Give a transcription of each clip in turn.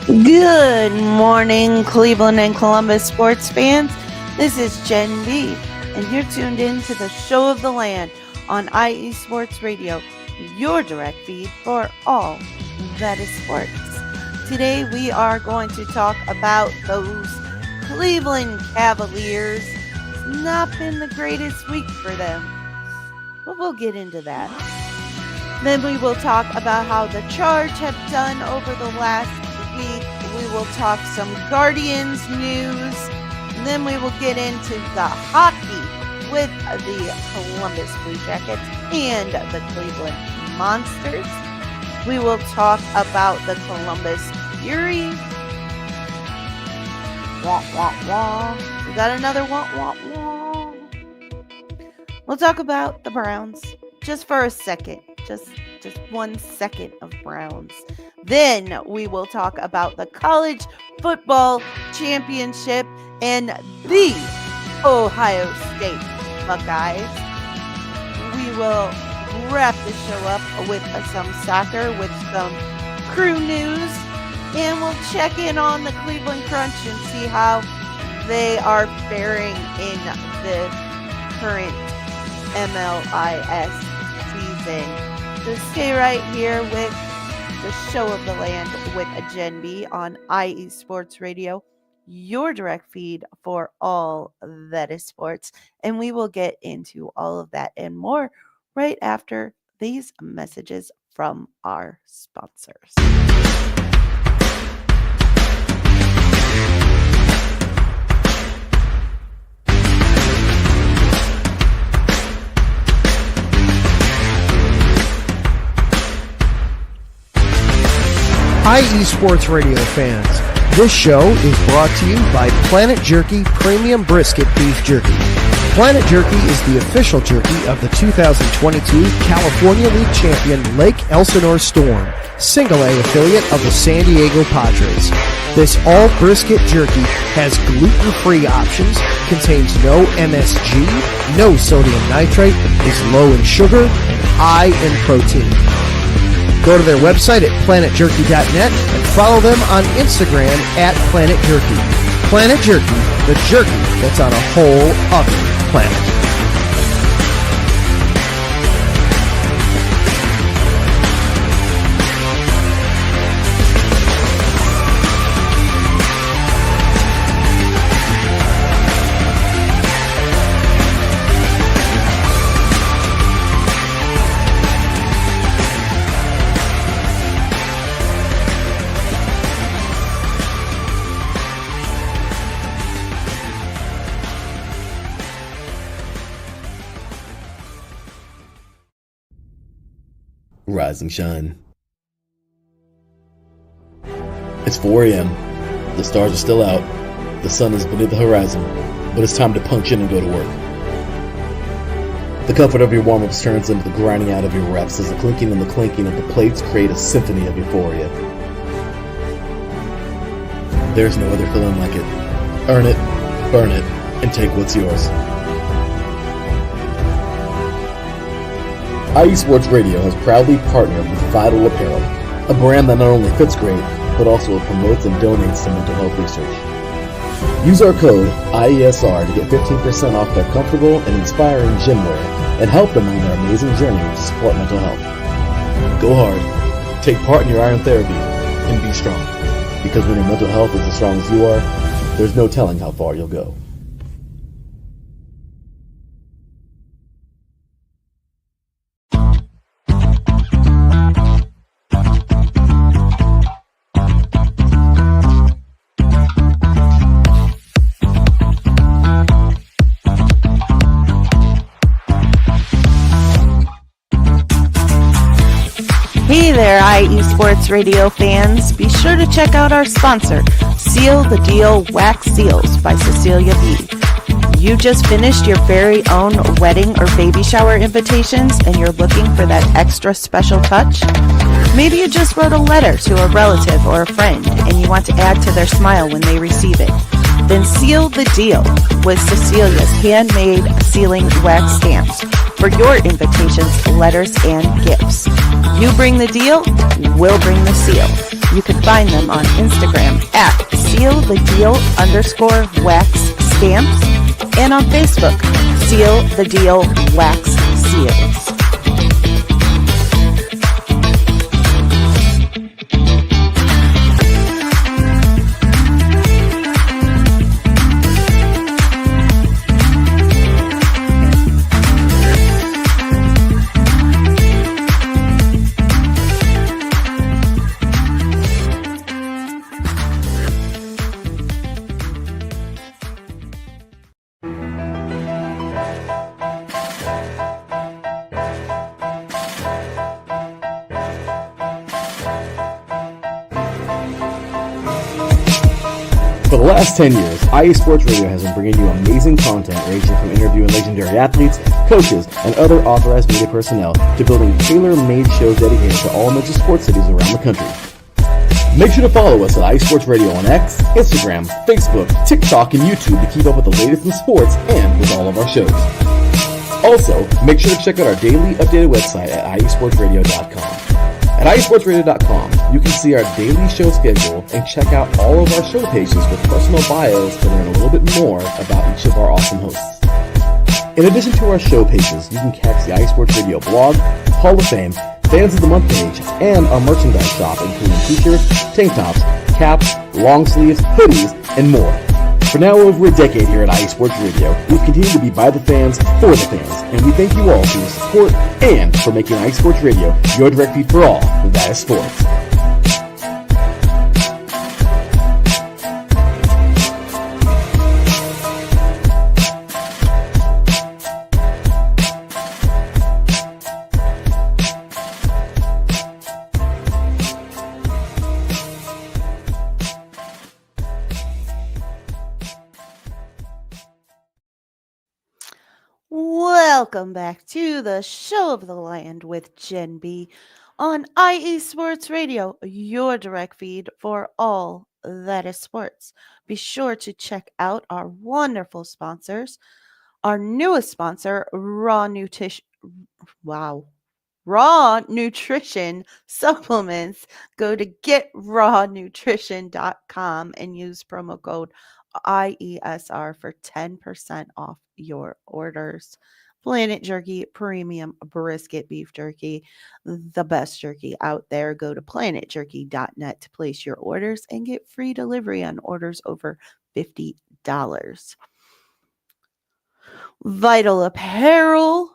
Good morning, Cleveland and Columbus sports fans. This is Jenn B, and you're tuned in to the show of the land on IE Sports Radio, your direct feed for all that is sports. Today we are going to talk about those Cleveland Cavaliers. It's not been the greatest week for them, but we'll get into that. Then we will talk about how the Charge have done over the last week. We will talk some Guardians news. And then we will get into the hockey with the Columbus Blue Jackets and the Cleveland Monsters. We will talk about the Columbus Fury. Wah, wah, wah. We got another wah, wah, wah. We'll talk about the Browns just for a second. Just 1 second of Browns. Then we will talk about the college football championship and the Ohio State Buckeyes. We will wrap the show up with some soccer, with some crew news, and we'll check in on the Cleveland Crunch and see how they are faring in the current MLIS season. So stay right here with the show of the land with Jenn B on IE Sports Radio, your direct feed for all that is sports. And we will get into all of that and more right after these messages from our sponsors. IE Sports Radio fans, this show is brought to you by Planet Jerky Premium Brisket Beef Jerky. Planet Jerky is the official jerky of the 2022 California League champion Lake Elsinore Storm, Single A affiliate of the San Diego Padres. This all brisket jerky has gluten-free options, contains no MSG, no sodium nitrate, is low in sugar, and high in protein. Go to their website at planetjerky.net and follow them on Instagram at Planet Jerky. Planet Jerky, the jerky that's on a whole other planet. Rise and shine. It's 4 a.m. The stars are still out. The sun is beneath the horizon, but it's time to punch in and go to work. The comfort of your warm-ups turns into the grinding out of your reps as the clinking and the clanking of the plates create a symphony of euphoria. There's no other feeling like it. Earn it, burn it, and take what's yours. IE Sports Radio has proudly partnered with Vital Apparel, a brand that not only fits great, but also promotes and donates to mental health research. Use our code IESR to get 15% off their comfortable and inspiring gym wear and help them on their amazing journey to support mental health. Go hard, take part in your iron therapy, and be strong. Because when your mental health is as strong as you are, there's no telling how far you'll go. Hey there, IE Sports Radio fans. Be sure to check out our sponsor, Seal the Deal Wax Seals by Cecilia B. You just finished your very own wedding or baby shower invitations and you're looking for that extra special touch? Maybe you just wrote a letter to a relative or a friend and you want to add to their smile when they receive it. Then seal the deal with Cecilia's handmade sealing wax stamps for your invitations, letters, and gifts. You bring the deal, we'll bring the seal. You can find them on Instagram at sealthedeal_wax stamps and on Facebook, Seal the Deal Wax Seals. For the last 10 years, IE Sports Radio has been bringing you amazing content ranging from interviewing legendary athletes, coaches, and other authorized media personnel to building tailor-made shows dedicated to all major sports cities around the country. Make sure to follow us at IE Sports Radio on X, Instagram, Facebook, TikTok, and YouTube to keep up with the latest in sports and with all of our shows. Also, make sure to check out our daily updated website at iesportsradio.com. At iesportsradio.com, you can see our daily show schedule and check out all of our show pages with personal bios to learn a little bit more about each of our awesome hosts. In addition to our show pages, you can catch the IE Sports Radio blog, Hall of Fame, Fans of the Month page, and our merchandise shop including t-shirts, tank tops, caps, long sleeves, hoodies, and more. For now over a decade here at IE Sports Radio, we've continued to be by the fans, for the fans, and we thank you all for your support and for making IE Sports Radio your direct feed for all that is sports. Welcome back to the Show of the Land with Jenn B on IE Sports Radio, your direct feed for all that is sports. Be sure to check out our wonderful sponsors. Our newest sponsor, Raw Nutrition. Wow. Raw Nutrition Supplements. Go to getrawnutrition.com and use promo code IESR for 10% off your orders. Planet Jerky Premium Brisket Beef Jerky, the best jerky out there. Go to planetjerky.net to place your orders and get free delivery on orders over $50. Vital Apparel.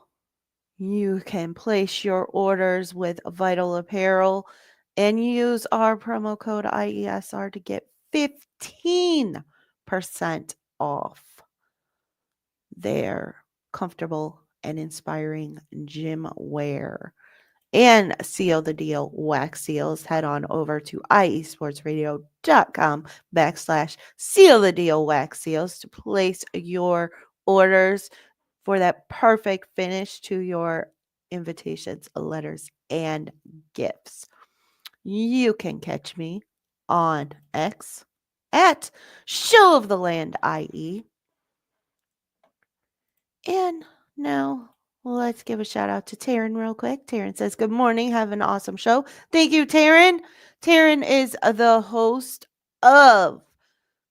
You can place your orders with Vital Apparel and use our promo code IESR to get 15% off their comfortable and inspiring gym wear. And seal the deal wax seals. Head on over to iesportsradio.com/seal the deal wax seals to place your orders for that perfect finish to your invitations, letters, and gifts. You can catch me on X at Show of the Land IE. And now let's give a shout out to Taryn real quick. Taryn says, good morning. Have an awesome show. Thank you, Taryn. Taryn is the host of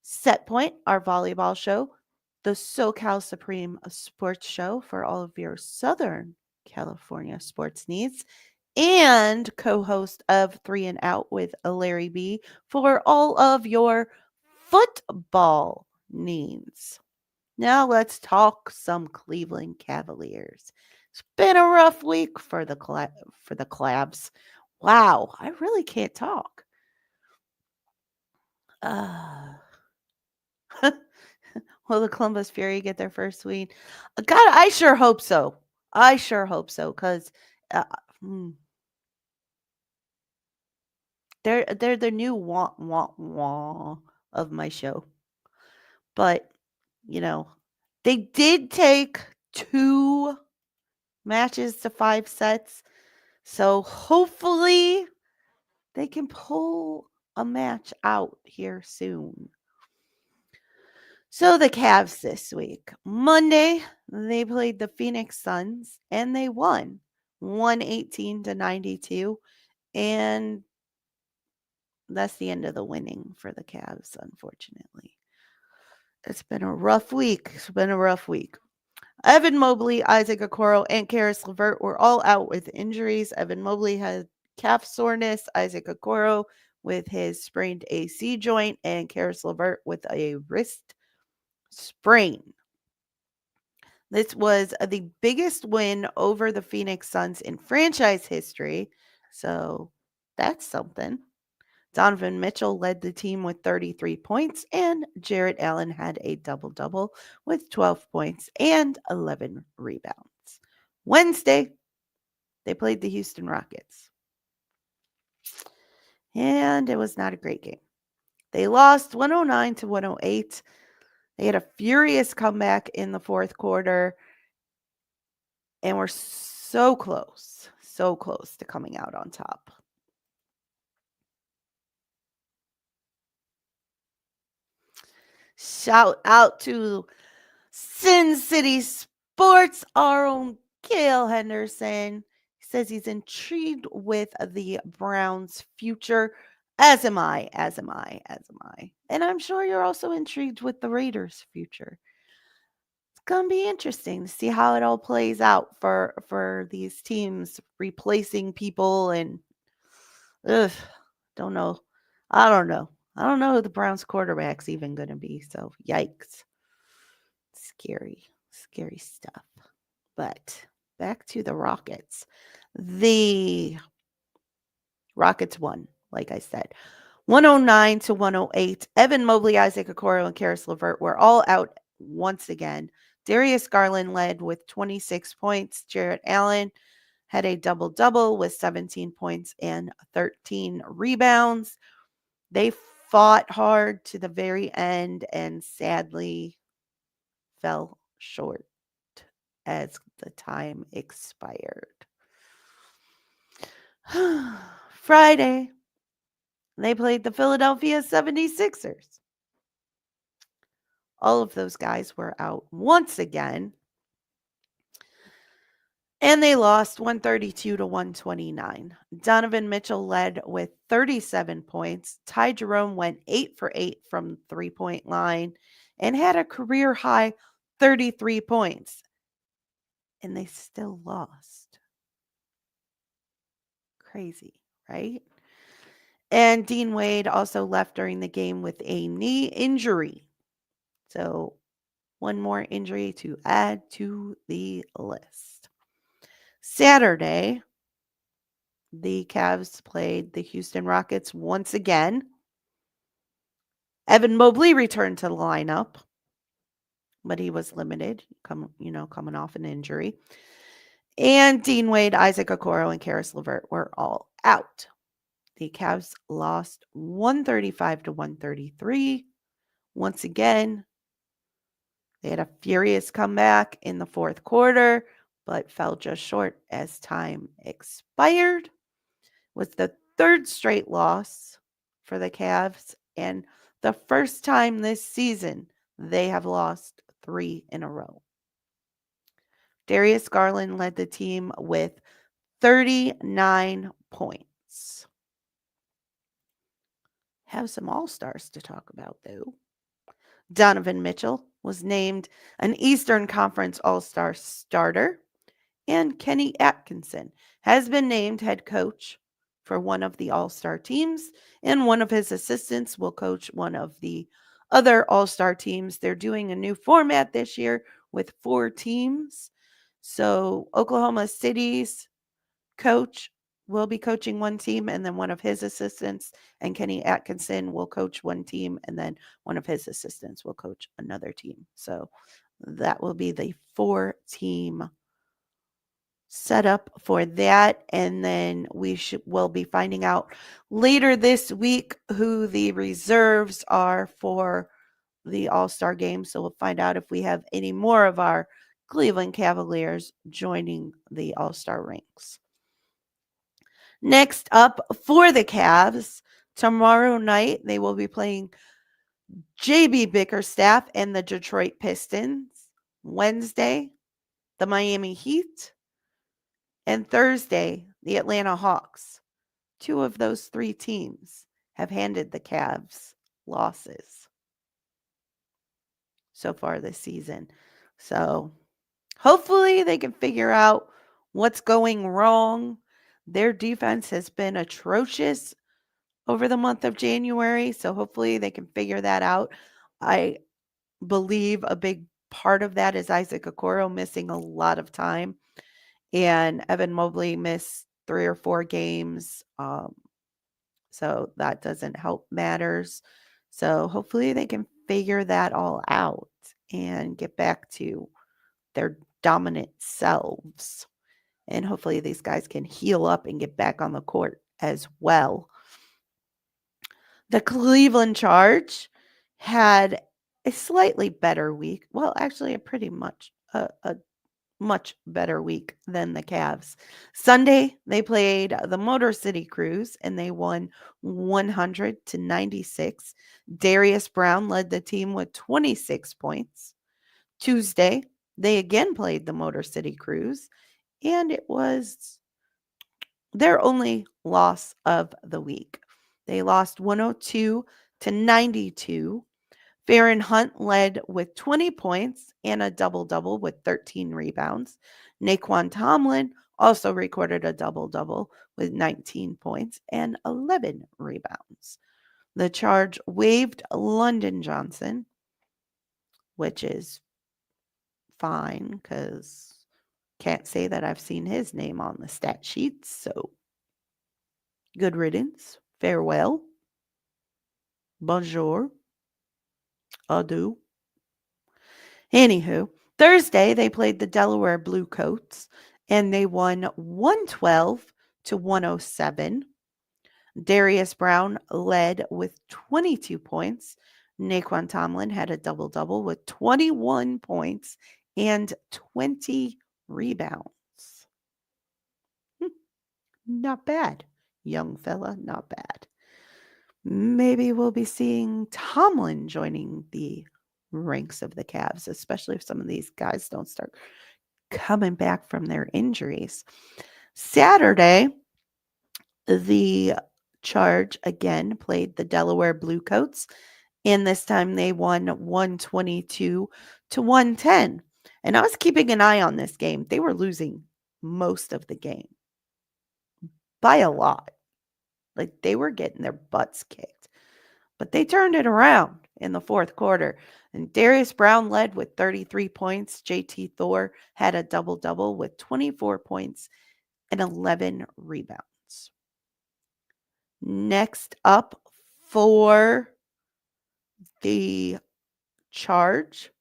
Set Point, our volleyball show, the SoCal Supreme Sports Show for all of your Southern California sports needs, and co-host of 3 and Out with Larry B for all of your football needs. Now let's talk some Cleveland Cavaliers. It's been a rough week for the Clavs. Wow, I really can't talk. Will the Columbus Fury get their first win? God, I sure hope so. I sure hope so, because they're the new wah of my show. But they did take 2 matches to 5 sets, so hopefully they can pull a match out here soon. So the Cavs this week. Monday, they played the Phoenix Suns and they won 118-92. And that's the end of the winning for the Cavs, unfortunately. It's been a rough week. Evan Mobley, Isaac Okoro, and Karis LeVert were all out with injuries. Evan Mobley had calf soreness, Isaac Okoro with his sprained AC joint, and Karis LeVert with a wrist sprain. This was the biggest win over the Phoenix Suns in franchise history. So that's something. Donovan Mitchell led the team with 33 points, and Jarrett Allen had a double double with 12 points and 11 rebounds. Wednesday, they played the Houston Rockets, and it was not a great game. They lost 109-108. They had a furious comeback in the fourth quarter and were so close to coming out on top. Shout out to Sin City Sports, our own Kale Henderson. He says he's intrigued with the Browns' future. As am I. And I'm sure you're also intrigued with the Raiders' future. It's going to be interesting to see how it all plays out for these teams replacing people and ugh, don't know. I don't know. I don't know who the Browns quarterback's even going to be. So yikes. Scary stuff. But back to the Rockets. The Rockets won, like I said. 109-108. Evan Mobley, Isaac Okoro, and Karis LeVert were all out once again. Darius Garland led with 26 points. Jarrett Allen had a double-double with 17 points and 13 rebounds. They fought hard to the very end and sadly fell short as the time expired. Friday, they played the Philadelphia 76ers. All of those guys were out once again. And they lost 132-129. Donovan Mitchell led with 37 points. Ty Jerome went 8 for 8 from the 3-point line and had a career high 33 points. And they still lost. Crazy, right? And Dean Wade also left during the game with a knee injury. So one more injury to add to the list. Saturday, the Cavs played the Houston Rockets once again. Evan Mobley returned to the lineup, but he was limited, coming off an injury. And Dean Wade, Isaac Okoro, and Karis LeVert were all out. The Cavs lost 135-133. Once again, they had a furious comeback in the fourth quarter, but fell just short as time expired. It was the third straight loss for the Cavs and the first time this season they have lost 3 in a row. Darius Garland led the team with 39 points. Have some all-stars to talk about, though. Donovan Mitchell was named an Eastern Conference All-Star starter, and Kenny Atkinson has been named head coach for one of the All-Star teams, and one of his assistants will coach one of the other All-Star teams. They're doing a new format this year with 4 teams. So Oklahoma City's coach will be coaching one team, and then one of his assistants, and Kenny Atkinson will coach one team, and then one of his assistants will coach another team. So that will be the 4-team setup for that, and then we'll be finding out later this week who the reserves are for the All-Star game. So we'll find out if we have any more of our Cleveland Cavaliers joining the All-Star ranks. Next up for the Cavs, tomorrow night they will be playing JB Bickerstaff and the Detroit Pistons. Wednesday, the Miami Heat. And Thursday, the Atlanta Hawks. Two of those three teams have handed the Cavs losses so far this season. So hopefully they can figure out what's going wrong. Their defense has been atrocious over the month of January. So hopefully they can figure that out. I believe a big part of that is Isaac Okoro missing a lot of time, and Evan Mobley missed 3 or 4 games. So that doesn't help matters. So hopefully they can figure that all out and get back to their dominant selves. And hopefully these guys can heal up and get back on the court as well. The Cleveland Charge had a slightly better week. Well, actually, a much better week than the Cavs. Sunday, they played the Motor City Cruise and they won 100-96. Darius Brown led the team with 26 points. Tuesday, they again played the Motor City Cruise, and it was their only loss of the week. They lost 102-92. Farron Hunt led with 20 points and a double-double with 13 rebounds. Naquan Tomlin also recorded a double-double with 19 points and 11 rebounds. The Charge waived London Johnson, which is fine because can't say that I've seen his name on the stat sheets. So good riddance. Farewell. Bonjour. Adieu. Anywho, Thursday they played the Delaware Bluecoats and they won 112-107. Darius Brown led with 22 points. Naquan Tomlin had a double-double with 21 points and 20 rebounds. Not bad, young fella, not bad. Maybe we'll be seeing Tomlin joining the ranks of the Cavs, especially if some of these guys don't start coming back from their injuries. Saturday, the Charge again played the Delaware Bluecoats, and this time they won 122-110. And I was keeping an eye on this game. They were losing most of the game by a lot. Like they were getting their butts kicked. But they turned it around in the fourth quarter. And Darius Brown led with 33 points. JT Thor had a double-double with 24 points and 11 rebounds. Next up for the Charge,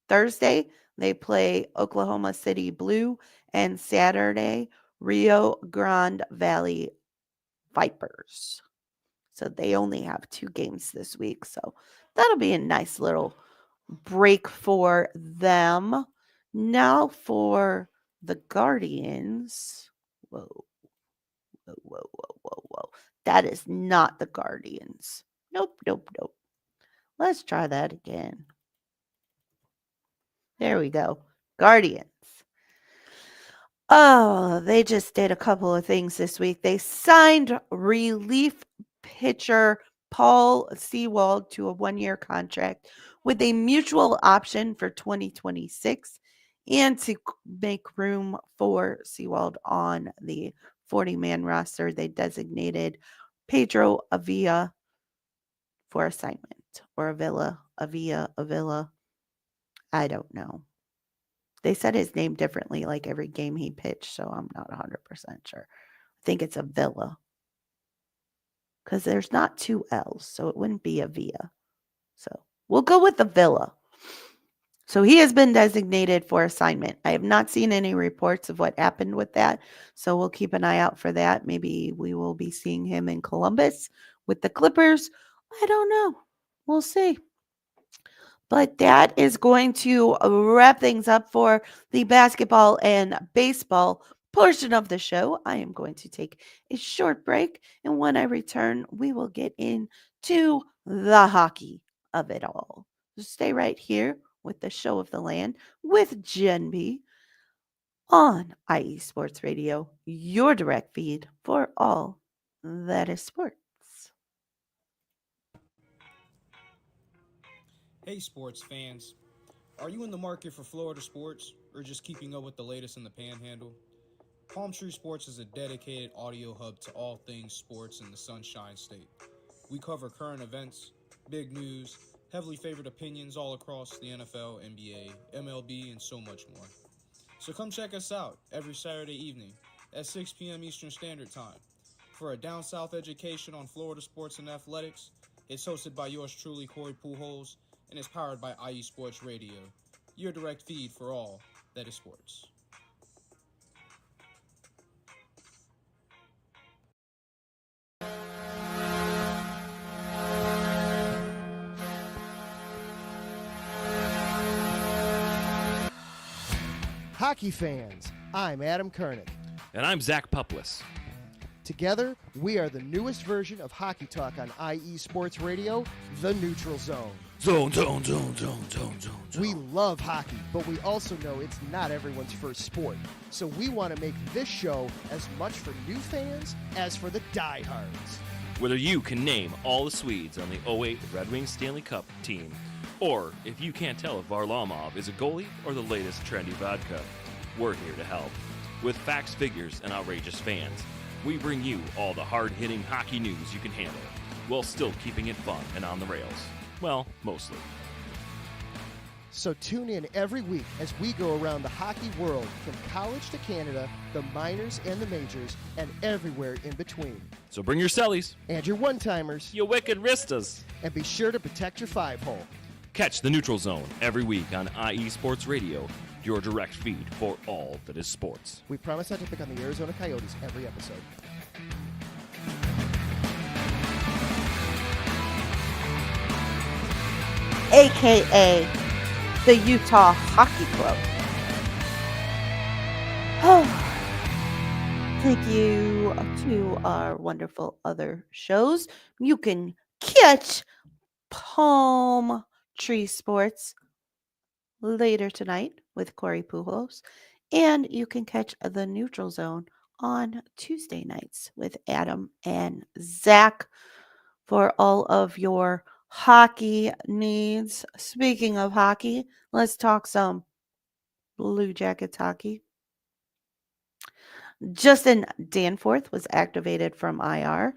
Thursday, they play Oklahoma City Blue, and Saturday, Rio Grande Valley Vipers. So they only have 2 games this week. So that'll be a nice little break for them. Now for the Guardians. Whoa. That is not the Guardians. Nope. Let's try that again. There we go. Guardians. Oh, they just did a couple of things this week. They signed relief pitcher Paul Sewald to a 1-year contract with a mutual option for 2026 and to make room for Sewald on the 40-man roster. They designated Pedro Avila for assignment, or Avila. I don't know. They said his name differently like every game he pitched, so I'm not 100% sure. I think it's Avila because there's not 2 L's, so it wouldn't be Avila. So we'll go with Avila. So he has been designated for assignment. I have not seen any reports of what happened with that, so we'll keep an eye out for that. Maybe we will be seeing him in Columbus with the Clippers. I don't know. We'll see. But that is going to wrap things up for the basketball and baseball portion of the show, I am going to take a short break. And when I return, we will get into the hockey of it all. So stay right here with the show of the land with Jenn B on IE Sports Radio, your direct feed for all that is sports. Hey, sports fans. Are you in the market for Florida sports or just keeping up with the latest in the panhandle? Palm Tree Sports is a dedicated audio hub to all things sports in the Sunshine State. We cover current events, big news, heavily favored opinions all across the NFL, NBA, MLB, and so much more. So come check us out every Saturday evening at 6 p.m. Eastern Standard Time. For a down south education on Florida sports and athletics, it's hosted by yours truly, Corey Pujols, and is powered by IE Sports Radio, your direct feed for all that is sports. Hockey fans, I'm Adam Kernick. And I'm Zach Puplis. Together, we are the newest version of Hockey Talk on IE Sports Radio, The Neutral Zone. Zone. We love hockey, but we also know it's not everyone's first sport. So we want to make this show as much for new fans as for the diehards. Whether you can name all the Swedes on the '08 Red Wings Stanley Cup team, or if you can't tell if Varlamov is a goalie or the latest trendy vodka, we're here to help. With facts, figures, and outrageous fans, we bring you all the hard-hitting hockey news you can handle, while still keeping it fun and on the rails. Well, mostly. So tune in every week as we go around the hockey world, from college to Canada, the minors and the majors, and everywhere in between. So bring your cellies, And your one-timers, you wicked wristas. and be sure to protect your five-hole. Catch the Neutral Zone every week on IE Sports Radio, your direct feed for all that is sports. We promise not to pick on the Arizona Coyotes every episode. AKA the Utah Hockey Club. Thank you to our wonderful other shows. You can catch Palm Tree Sports later tonight with Corey Pujols, and you can catch the Neutral Zone on Tuesday nights with Adam and Zach for all of your hockey needs. Speaking of hockey, let's talk some Blue Jackets hockey. Justin Danforth was activated from IR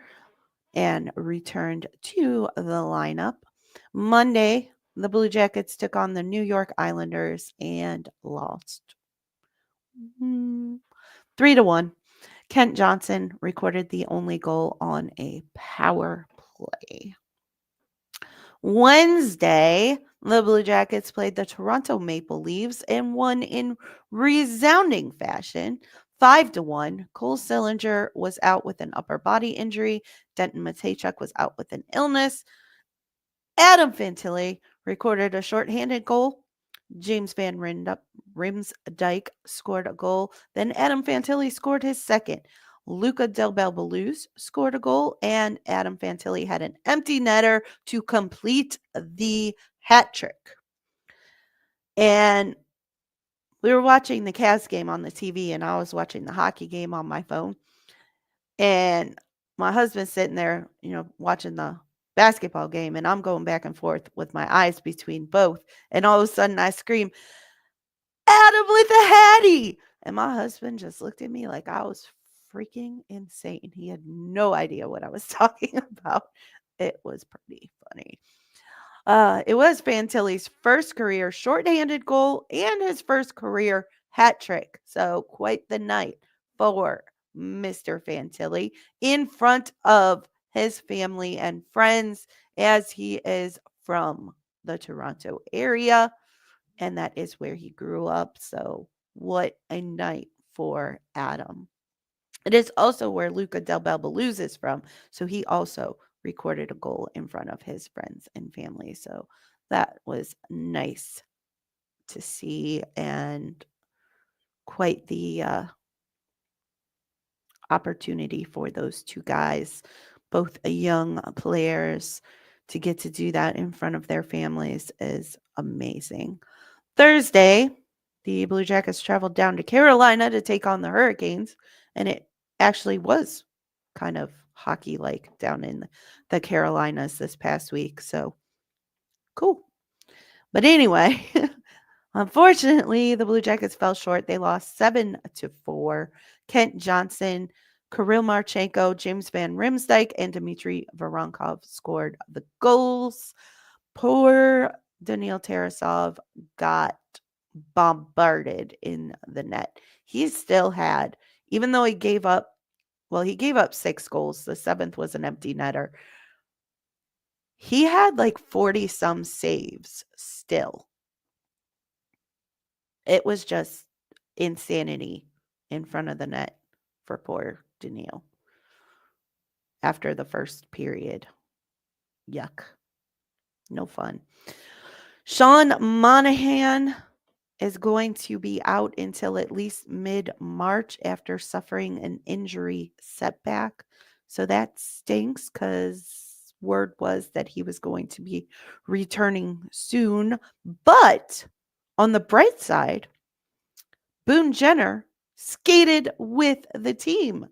and returned to the lineup. Monday, the Blue Jackets took on the New York Islanders and lost 3-1. Kent Johnson recorded the only goal on a power play. Wednesday, the Blue Jackets played the Toronto Maple Leafs and won in resounding fashion, 5-1. Cole Sillinger was out with an upper body injury. Denton Matejchuk was out with an illness. Adam Fantilli recorded a shorthanded goal. James Van Riemsdyk scored a goal. Then Adam Fantilli scored his second. Luca Del Belbaluz scored a goal, and Adam Fantilli had an empty netter to complete the hat trick. And we were watching the Cavs game on the TV, and I was watching the hockey game on my phone. And my husband's sitting there, watching the basketball game, and I'm going back and forth with my eyes between both. And all of a sudden I scream, Adam with a hattie! And my husband just looked at me like I was freaking insane. He had no idea what I was talking about. It was pretty funny. It was Fantilli's first career shorthanded goal and his first career hat trick. So quite the night for Mr. Fantilli in front of his family and friends, as he is from the Toronto area, and that is where he grew up. So what a night for Adam. It is also where Luca Del Belbaluz is from, so he also recorded a goal in front of his friends and family. So that was nice to see, and quite the opportunity for those two guys, both young players, to get to do that in front of their families is amazing. Thursday, the Blue Jackets traveled down to Carolina to take on the Hurricanes, and it actually was kind of hockey like down in the Carolinas this past week. So cool. But anyway, unfortunately, the Blue Jackets fell short. They lost 7-4. Kent Johnson, Kirill Marchenko, James Van Riemsdyk, and Dmitry Voronkov scored the goals. Poor Daniil Tarasov got bombarded in the net. He still had, even though he gave up 6 goals. The 7th was an empty netter. He had like 40 some saves still. It was just insanity in front of the net for poor Daniil after the first period. Yuck. No fun. Sean Monahan is going to be out until at least mid-March after suffering an injury setback. So that stinks because word was that he was going to be returning soon. But on the bright side, Boone Jenner skated with the team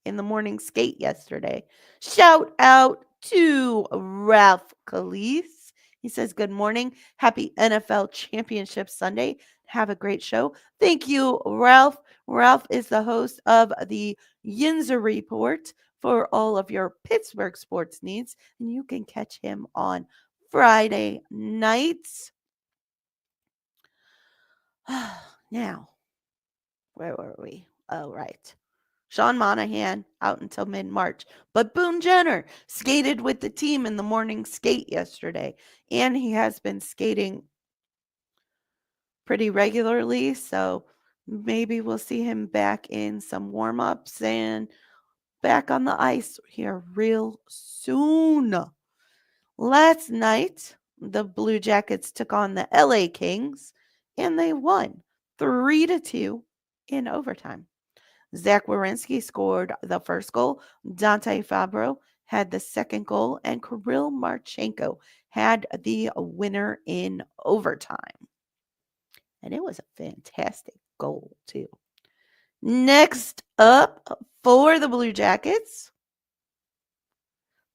in the morning skate yesterday. Shout out to Ralph Calise. He says, good morning. Happy NFL Championship Sunday. Have a great show. Thank you, Ralph. Ralph is the host of the Yinzer Report for all of your Pittsburgh sports needs, and you can catch him on Friday nights. Now, where were we? Oh, right. Sean Monahan out until mid-March. But Boone Jenner skated with the team in the morning skate yesterday. And he has been skating pretty regularly. So maybe we'll see him back in some warm-ups and back on the ice here real soon. Last night, the Blue Jackets took on the LA Kings and they won 3-2 in overtime. Zach Werenski scored the first goal. Dante Fabro had the second goal, and Kirill Marchenko had the winner in overtime. And it was a fantastic goal, too. Next up for the Blue Jackets,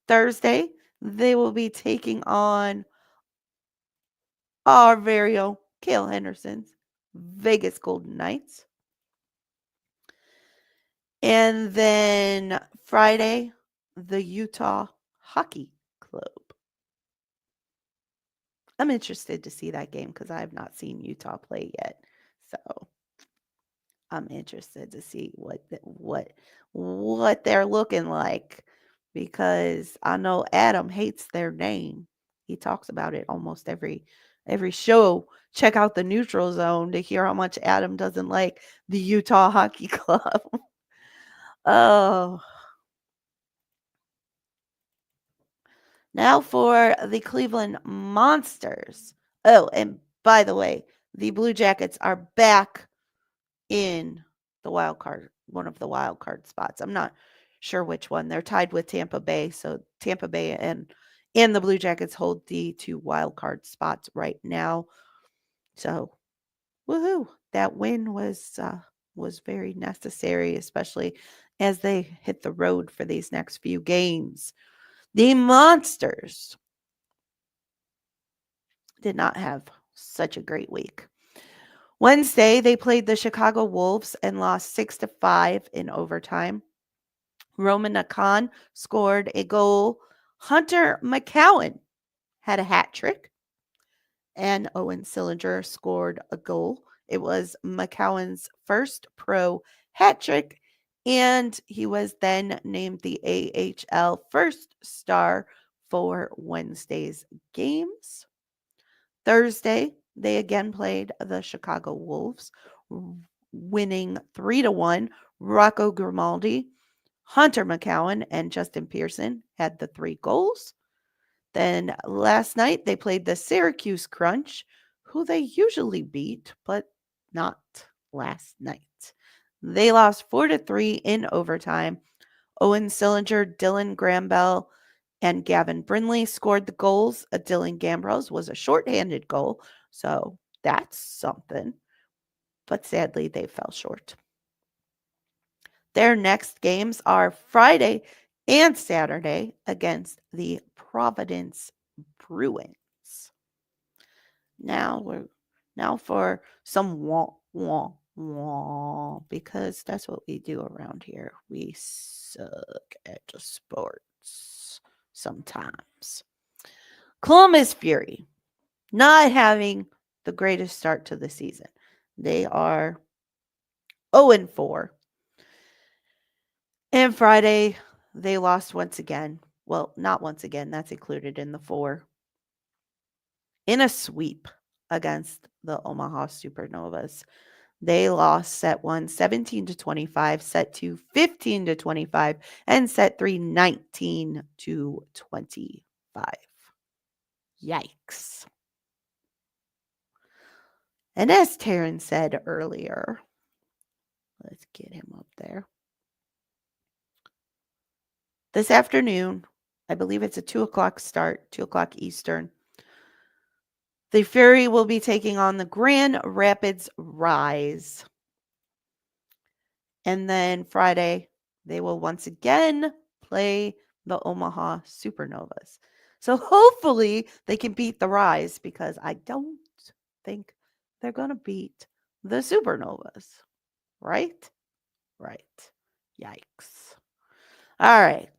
Thursday, they will be taking on our very own Cale Henderson's Vegas Golden Knights. And then Friday, the Utah Hockey Club. I'm interested to see that game because I have not seen Utah play yet. So I'm interested to see what they're looking like because I know Adam hates their name. He talks about it almost every show. Check out the Neutral Zone to hear how much Adam doesn't like the Utah Hockey Club. Oh. Now for the Cleveland Monsters. Oh, and by the way, the Blue Jackets are back in the wild card, one of the wild card spots. I'm not sure which one. They're tied with Tampa Bay, so Tampa Bay and the Blue Jackets hold the 2 wild card spots right now. So, woohoo! That win was very necessary, especially as they hit the road for these next few games. The Monsters did not have such a great week. Wednesday, they played the Chicago Wolves and lost 6-5 in overtime. Roman Nakon scored a goal. Hunter McCowan had a hat trick. And Owen Sillinger scored a goal. It was McCowan's first pro hat trick, and he was then named the AHL First Star for Wednesday's games. Thursday, they again played the Chicago Wolves, winning 3-1. Rocco Grimaldi, Hunter McCowan, and Justin Pearson had the 3 goals. Then last night, they played the Syracuse Crunch, who they usually beat, but not last night. They lost 4-3 in overtime. Owen Sillinger, Dylan Grambell, and Gavin Brindley scored the goals. Dylan Gambrell's was a shorthanded goal, so that's something. But sadly, they fell short. Their next games are Friday and Saturday against the Providence Bruins. Now for some wah wah wah, because that's what we do around here. We suck at the sports sometimes. Columbus Fury not having the greatest start to the season. They are 0-4. And Friday, they lost once again. Well, not once again. That's included in the 4. In a sweep against the Omaha Supernovas. They lost set 1 17-25, set 2 15-25, and set 3 19-25. Yikes. And as Taryn said earlier, let's get him up there. This afternoon, I believe it's a 2 o'clock start, 2 o'clock Eastern. The Fury will be taking on the Grand Rapids Rise. And then Friday, they will once again play the Omaha Supernovas. So hopefully they can beat the Rise, because I don't think they're going to beat the Supernovas. Right? Right. Yikes. All right.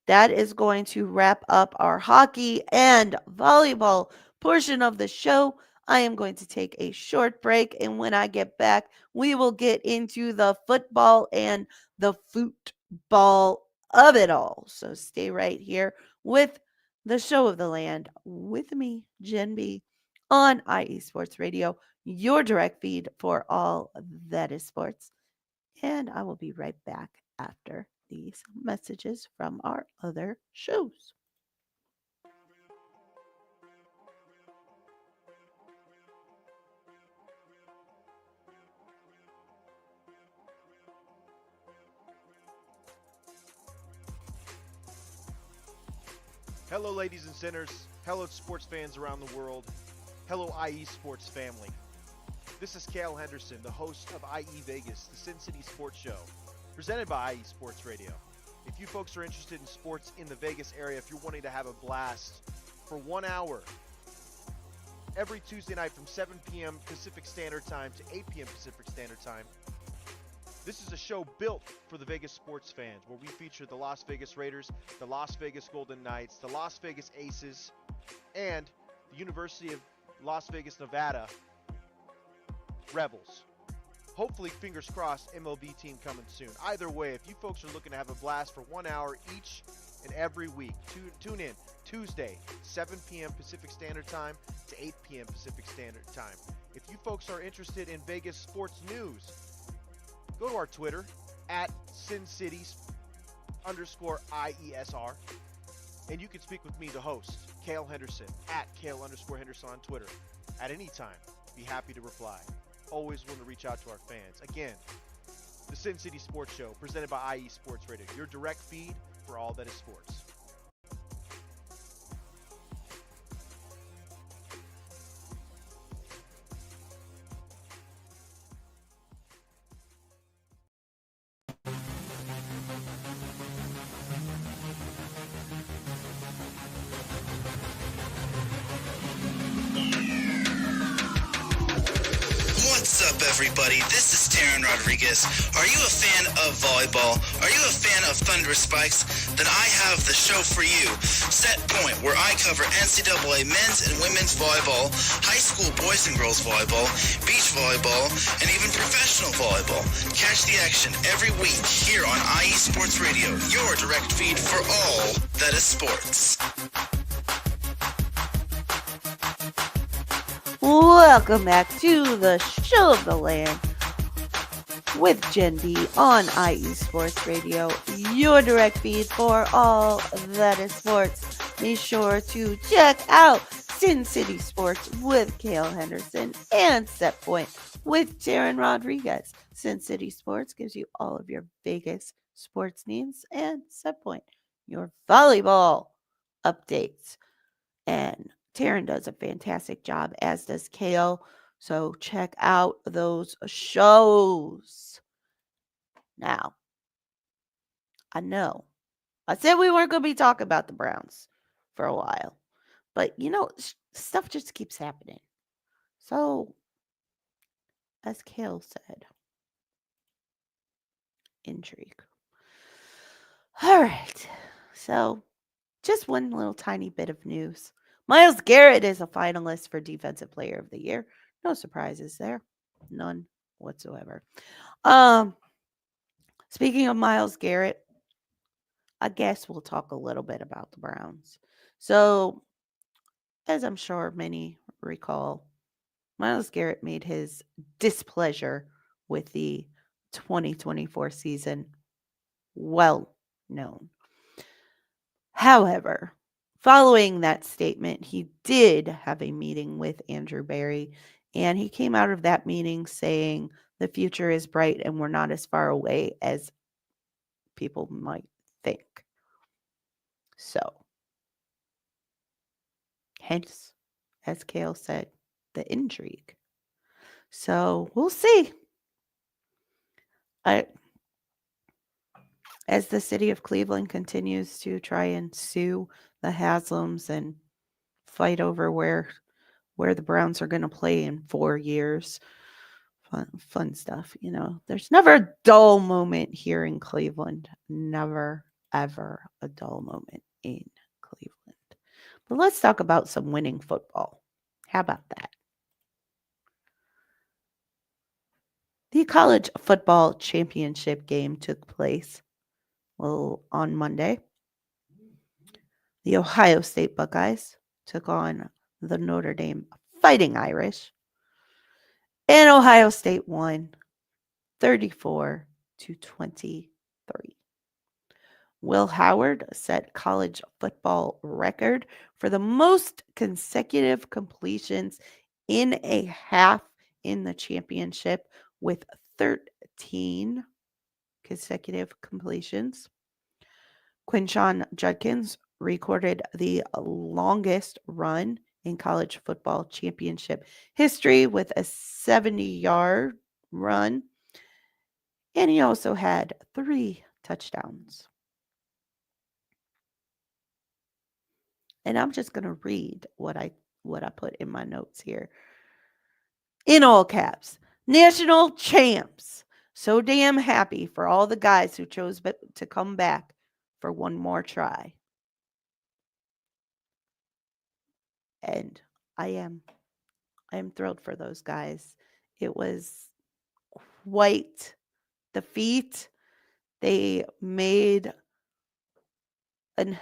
That is going to wrap up our hockey and volleyball portion of the show. I am going to take a short break, and when I get back, we will get into the football and the football of it all. So stay right here with the show of the land with me, Jenn B, on IE Sports Radio, your direct feed for all that is sports. And I will be right back after these messages from our other shows. Hello, ladies and sinners. Hello, sports fans around the world. Hello, IE Sports family. This is Cale Henderson, the host of IE Vegas, the Sin City Sports Show, presented by IE Sports Radio. If you folks are interested in sports in the Vegas area, if you're wanting to have a blast for 1 hour, every Tuesday night from 7 p.m. Pacific Standard Time to 8 p.m. Pacific Standard Time, this is a show built for the Vegas sports fans, where we feature the Las Vegas Raiders, the Las Vegas Golden Knights, the Las Vegas Aces, and the University of Las Vegas, Nevada Rebels. Hopefully, fingers crossed, MLB team coming soon. Either way, if you folks are looking to have a blast for 1 hour each and every week, tune in Tuesday, 7 p.m. Pacific Standard Time to 8 p.m. Pacific Standard Time. If you folks are interested in Vegas sports news, go to our Twitter at SinCities_IESR, and you can speak with me, the host, Cale Henderson, at Cale_Henderson on Twitter. At any time, be happy to reply. Always want to reach out to our fans. Again, the Sin City Sports Show, presented by IE Sports Radio, your direct feed for all that is sports. What's up, everybody? This is Taryn Rodriguez. Are you a fan of volleyball? Are you a fan of Thunder Spikes? Then I have the show for you, Set Point, where I cover NCAA men's and women's volleyball, high school boys and girls volleyball, beach volleyball, and even professional volleyball. Catch the action every week here on IE Sports Radio, your direct feed for all that is sports. Welcome back to the show of the land with Jenn B on IE Sports Radio, your direct feed for all that is sports. Be sure to check out Sin City Sports with Kale Henderson and Set Point with Darren Rodriguez. Sin City Sports gives you all of your Vegas sports needs, and Set Point, your volleyball updates. And Taryn does a fantastic job, as does Kale. So check out those shows. Now, I know I said we weren't going to be talking about the Browns for a while, but stuff just keeps happening. So, as Kale said, intrigue. All right. So, just one little tiny bit of news. Myles Garrett is a finalist for Defensive Player of the Year. No surprises there. None whatsoever. Speaking of Myles Garrett, I guess we'll talk a little bit about the Browns. So, as I'm sure many recall, Myles Garrett made his displeasure with the 2024 season well known. However, following that statement, he did have a meeting with Andrew Berry, and he came out of that meeting saying the future is bright and we're not as far away as people might think. So, hence, as Kale said, the intrigue. So, we'll see. As the city of Cleveland continues to try and sue the Haslams and fight over where the Browns are going to play in 4 years. Fun stuff, There's never a dull moment here in Cleveland. Never, ever a dull moment in Cleveland. But let's talk about some winning football. How about that? The college football championship game took place on Monday. The Ohio State Buckeyes took on the Notre Dame Fighting Irish. And Ohio State won 34-23. Will Howard set college football record for the most consecutive completions in a half in the championship with 13 consecutive completions. Quinshon Judkins recorded the longest run in college football championship history with a 70-yard run. And he also had 3 touchdowns. And I'm just going to read what I put in my notes here. In all caps, national champs. So damn happy for all the guys who chose to come back for one more try. And I am thrilled for those guys. It was quite the feat. They made an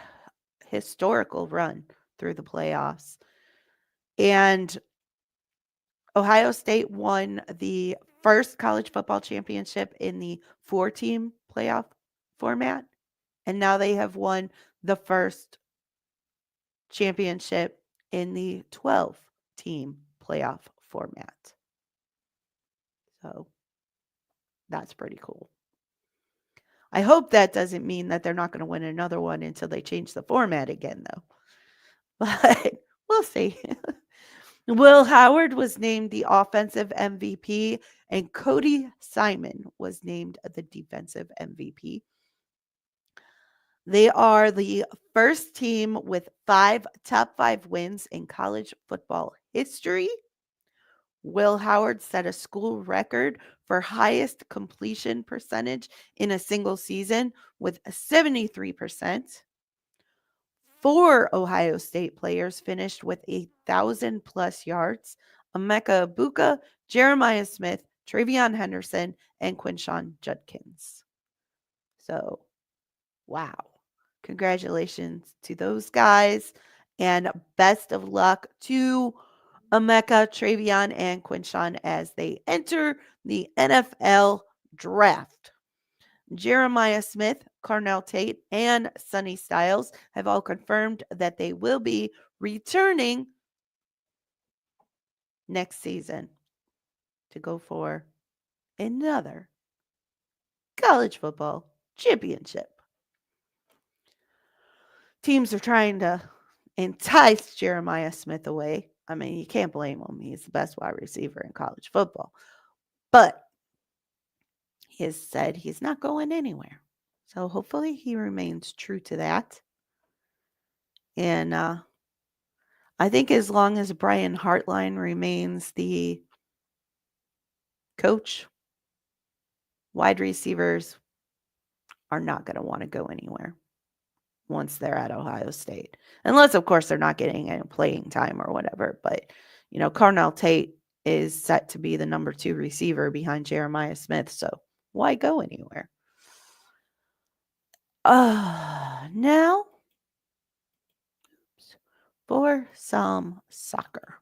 historical run through the playoffs. And Ohio State won the first college football championship in the 4-team playoff format. And now they have won the first championship in the 12-team playoff format. So that's pretty cool. I hope that doesn't mean that they're not going to win another one until they change the format again, though. But we'll see. Will Howard was named the offensive MVP, and Cody Simon was named the defensive MVP. They are the first team with 5 top 5 wins in college football history. Will Howard set a school record for highest completion percentage in a single season with 73%. 4 Ohio State players finished with 1,000+ yards: Emeka Egbuka, Jeremiah Smith, Travion Henderson, and Quinshon Judkins. So, wow. Congratulations to those guys, and best of luck to Emeka, Travion, and Quinshon as they enter the NFL draft. Jeremiah Smith, Carnell Tate, and Sonny Styles have all confirmed that they will be returning next season to go for another college football championship. Teams are trying to entice Jeremiah Smith away. I mean, you can't blame him. He's the best wide receiver in college football. But he has said he's not going anywhere. So hopefully he remains true to that. And I think as long as Brian Hartline remains the coach, wide receivers are not going to want to go anywhere once they're at Ohio State. Unless, of course, they're not getting any playing time or whatever. But, Carnell Tate is set to be the number 2 receiver behind Jeremiah Smith. So why go anywhere? Now for some soccer.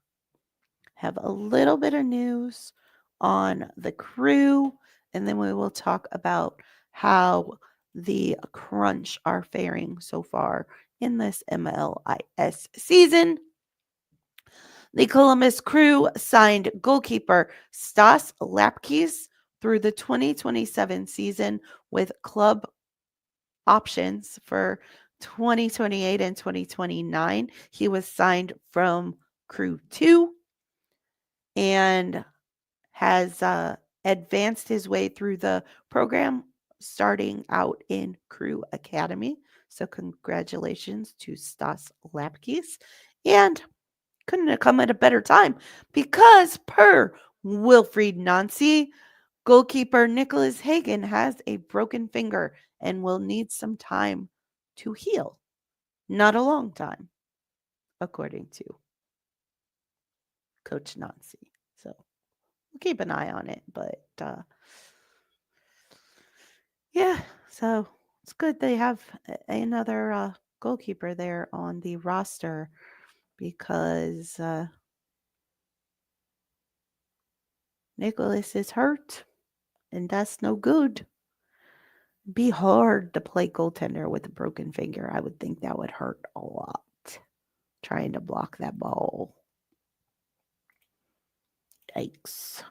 Have a little bit of news on the Crew, and then we will talk about how the Crunch are faring so far in this MLIS season. The Columbus Crew signed goalkeeper Stas Lapkis through the 2027 season with club options for 2028 and 2029. He was signed from Crew 2 and has advanced his way through the program, starting out in Crew Academy. So congratulations to Stas Lapkis. And couldn't have come at a better time because per Wilfried Nancy, goalkeeper Nicholas Hagen has a broken finger and will need some time to heal. Not a long time, according to Coach Nancy. So we'll keep an eye on it. But yeah, so it's good they have another goalkeeper there on the roster because Nicholas is hurt, and that's no good. Be hard to play goaltender with a broken finger. I would think that would hurt a lot trying to block that ball. Yikes.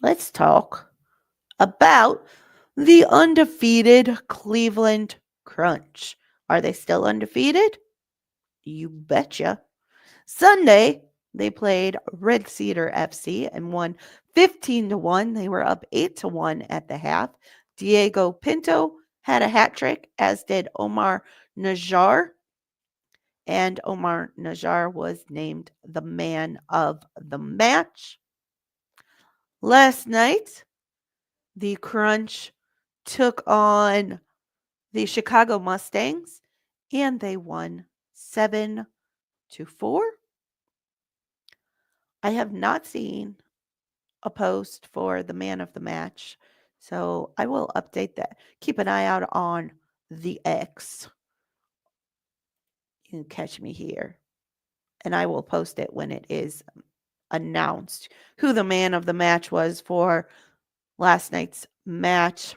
Let's talk about the undefeated Cleveland Crunch. Are they still undefeated? You betcha. Sunday, they played Red Cedar FC and won 15-1. They were up 8-1 at the half. Diego Pinto had a hat trick, as did Omar Najar. And Omar Najar was named the man of the match. Last night, the Crunch took on the Chicago Mustangs, and they won 7-4. I have not seen a post for the man of the match, so I will update that. Keep an eye out on the X. You can catch me here, and I will post it when it is announced who the man of the match was for last night's match.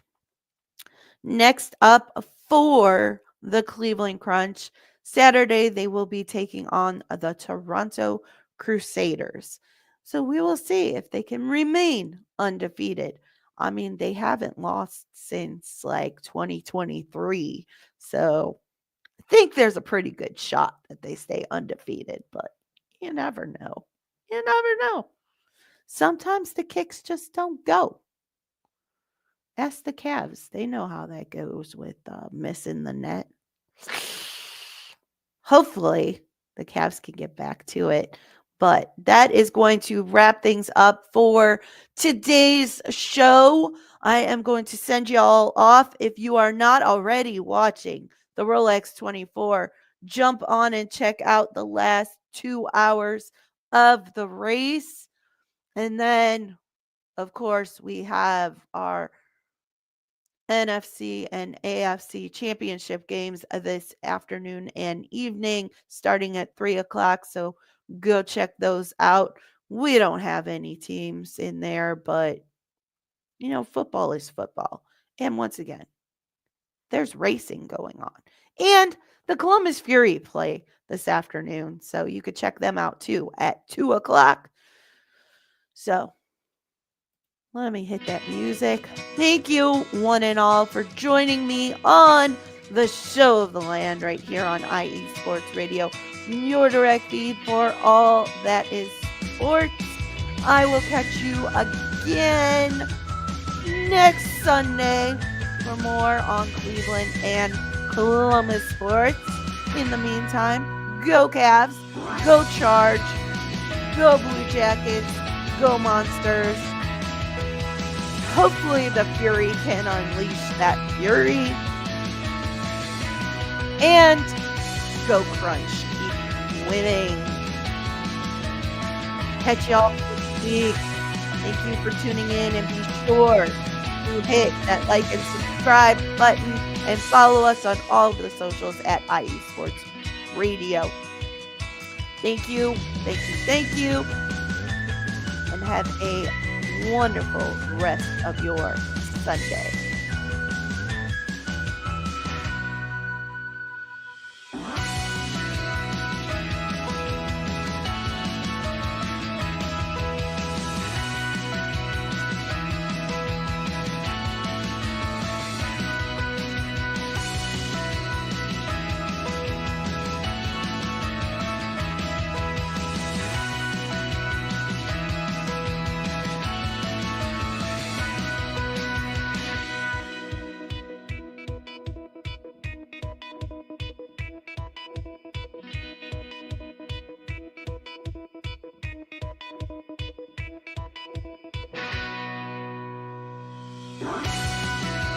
Next up for the Cleveland Crunch, Saturday they will be taking on the Toronto Crusaders. So we will see if they can remain undefeated. I mean, they haven't lost since like 2023. So I think there's a pretty good shot that they stay undefeated, but you never know. You never know. Sometimes the kicks just don't go. Ask the Cavs. They know how that goes with missing the net. Hopefully, the Cavs can get back to it. But that is going to wrap things up for today's show. I am going to send you all off. If you are not already watching the Rolex 24, jump on and check out the last 2 hours of the race. And then, of course, we have our NFC and AFC championship games this afternoon and evening starting at 3 o'clock. So go check those out. We don't have any teams in there, but football is football. And once again, there's racing going on. And the Columbus Fury play this afternoon. So you could check them out too at 2 o'clock. So, let me hit that music. Thank you, one and all, for joining me on the show of the land right here on IE Sports Radio, your direct feed for all that is sports. I will catch you again next Sunday for more on Cleveland and Columbus sports. In the meantime, go Cavs, go Charge, go Blue Jackets, go Monsters. Hopefully the Fury can unleash that fury. And go Crunch. Keep winning. Catch y'all this week. Thank you for tuning in, and be sure to hit that like and subscribe button and follow us on all of the socials at IE Sports Radio. Thank you, thank you, thank you, and have a wonderful rest of your Sunday.